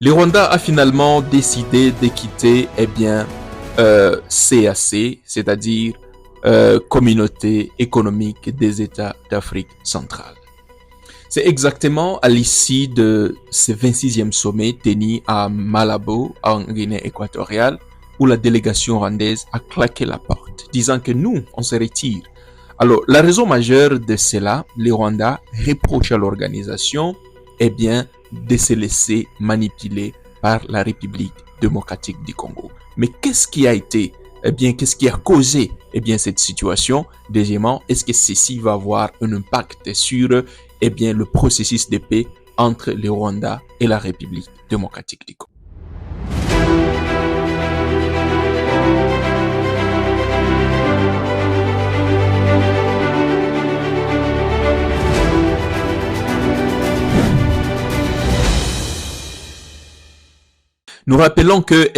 Le Rwanda a finalement décidé de quitter CAC, c'est-à-dire Communauté économique des États d'Afrique centrale. C'est exactement à l'issue de ce 26e sommet tenu à Malabo, en Guinée équatoriale, où la délégation rwandaise a claqué la porte, disant que nous, on se retire. Alors, la raison majeure de cela, le Rwanda reproche à l'organisation, de se laisser manipuler par la République démocratique du Congo. Mais qu'est-ce qui a été, qu'est-ce qui a causé, cette situation? Deuxièmement, est-ce que ceci va avoir un impact sur, le processus de paix entre le Rwanda et la République démocratique du Congo? Nous rappelons que,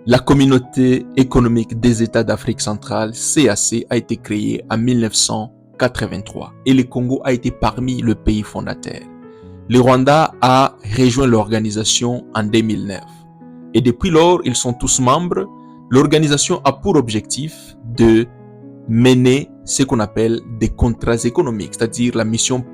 la Communauté économique des États d'Afrique centrale, CAC, a été créée en 1983 et le Congo a été parmi les pays fondateurs. Le Rwanda a rejoint l'organisation en 2009 et depuis lors, ils sont tous membres. L'organisation a pour objectif de mener ce qu'on appelle des contrats économiques, c'est-à-dire la mission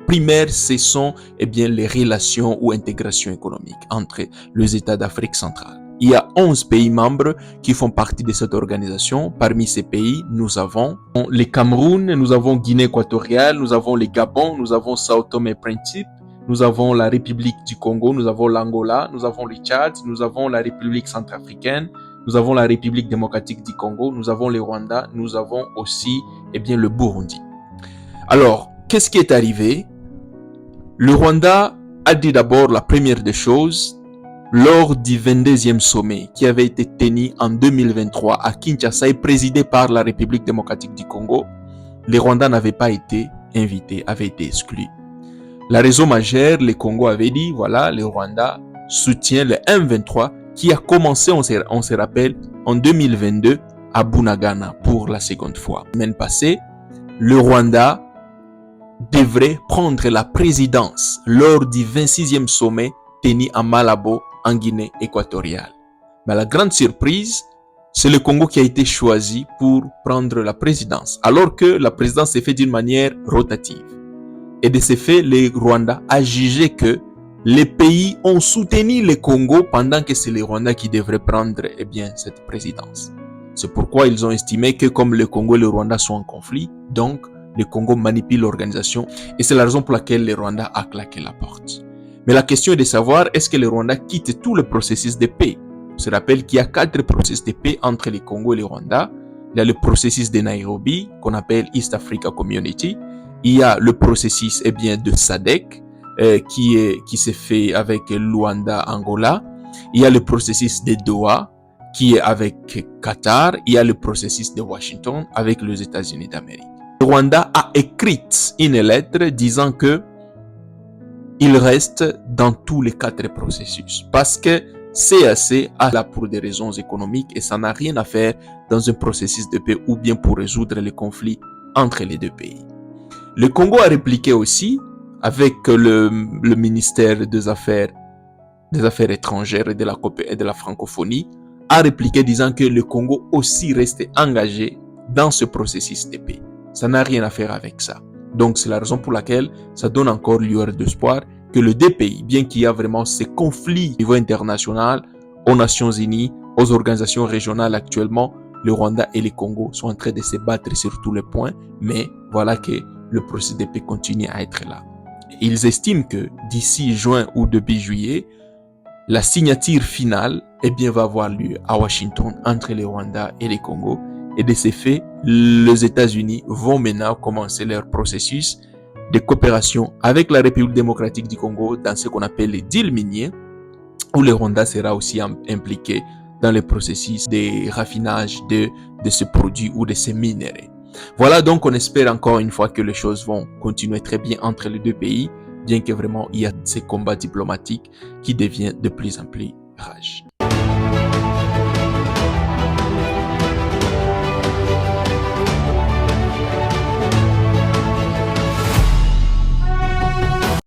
primaire, ce sont les relations ou intégration économique entre les États d'Afrique centrale. Il y a 11 pays membres qui font partie de cette organisation. Parmi ces pays, nous avons le Cameroun, nous avons Guinée équatoriale, nous avons le Gabon, nous avons Sao Tomé et Principe, nous avons la République du Congo, nous avons l'Angola, nous avons le Tchad, nous avons la République centrafricaine, nous avons la République démocratique du Congo, nous avons le Rwanda, nous avons aussi le Burundi. Alors, qu'est-ce qui est arrivé? Le Rwanda a dit d'abord la première des choses lors du 22e sommet qui avait été tenu en 2023 à Kinshasa et présidé par la République démocratique du Congo. Le Rwanda n'avait pas été invité, avait été exclu. La raison majeure, le Congo avait dit, voilà, le Rwanda soutient le M23 qui a commencé, on se rappelle, en 2022 à Bunagana pour la seconde fois. La semaine passée, le Rwanda devrait prendre la présidence lors du 26e sommet tenu à Malabo en Guinée équatoriale. Mais la grande surprise, c'est le Congo qui a été choisi pour prendre la présidence, alors que la présidence s'est faite d'une manière rotative. Et de ce fait, le Rwanda a jugé que les pays ont soutenu le Congo pendant que c'est le Rwanda qui devrait prendre cette présidence. C'est pourquoi ils ont estimé que comme le Congo et le Rwanda sont en conflit, donc le Congo manipule l'organisation et c'est la raison pour laquelle le Rwanda a claqué la porte. Mais la question est de savoir, est-ce que le Rwanda quitte tout le processus de paix? On se rappelle qu'il y a 4 processus de paix entre le Congo et le Rwanda. Il y a le processus de Nairobi, qu'on appelle East Africa Community. Il y a le processus de SADC, qui s'est fait avec Luanda, Angola. Il y a le processus de Doha, qui est avec Qatar. Il y a le processus de Washington avec les États-Unis d'Amérique. Le Rwanda a écrit une lettre disant que il reste dans tous les 4 processus parce que CAC a là pour des raisons économiques et ça n'a rien à faire dans un processus de paix ou bien pour résoudre les conflits entre les deux pays. Le Congo a répliqué aussi avec le ministère des Affaires étrangères et de la francophonie a répliqué disant que le Congo aussi restait engagé dans ce processus de paix. Ça n'a rien à faire avec ça. Donc, c'est la raison pour laquelle ça donne encore lueur d'espoir que les deux pays, bien qu'il y a vraiment ces conflits au niveau international, aux Nations Unies, aux organisations régionales actuellement, le Rwanda et le Congo sont en train de se battre sur tous les points, mais voilà que le processus de paix continue à être là. Ils estiment que d'ici juin ou début juillet, la signature finale va avoir lieu à Washington entre le Rwanda et le Congo. Et de ces faits, les États-Unis vont maintenant commencer leur processus de coopération avec la République démocratique du Congo dans ce qu'on appelle les deals miniers, où le Rwanda sera aussi impliqué dans le processus de raffinage de ces produits ou de ces minéraux. Voilà, donc on espère encore une fois que les choses vont continuer très bien entre les deux pays, bien que vraiment il y a ces combats diplomatiques qui deviennent de plus en plus rages.